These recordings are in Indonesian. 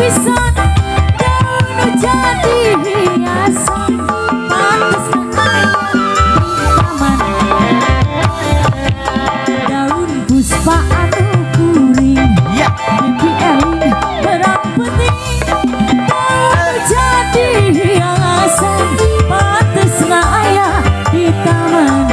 pisan daun jadi hiasan pantes ayam taman daun puspa anu kuring dipieling berang penting daun jadi hiasan pantes ayam di taman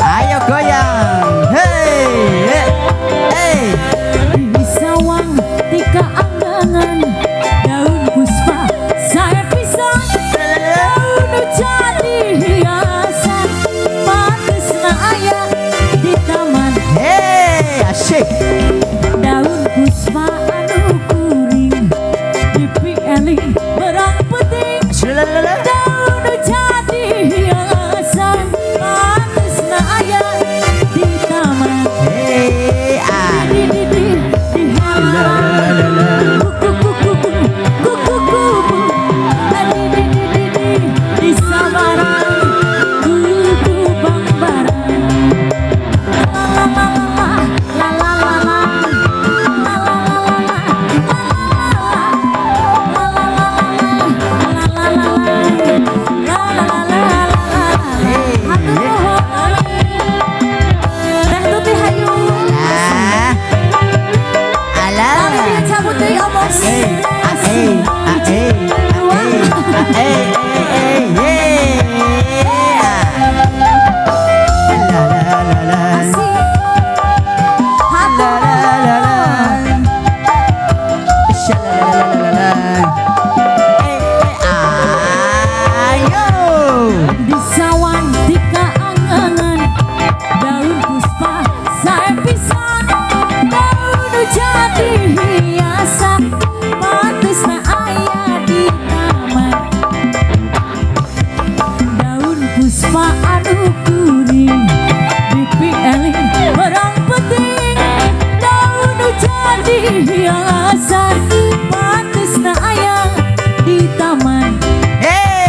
ayo goyang, di sawang tika anggangan daun puspa saya pisang daun jadi hiasan pantes ayah di taman asik daun puspa anu kuring dipieling berang penting daun jadi hiasan pantes ayah di taman di halaman di sabaran kuku bang barang la la la la di sawan tika angangan daun puspa saya pisang daun jadi hiasan pantes ayah di taman daun puspa anu kuning dipieling berang penting daun jadi hiasan pantes ayah di taman hey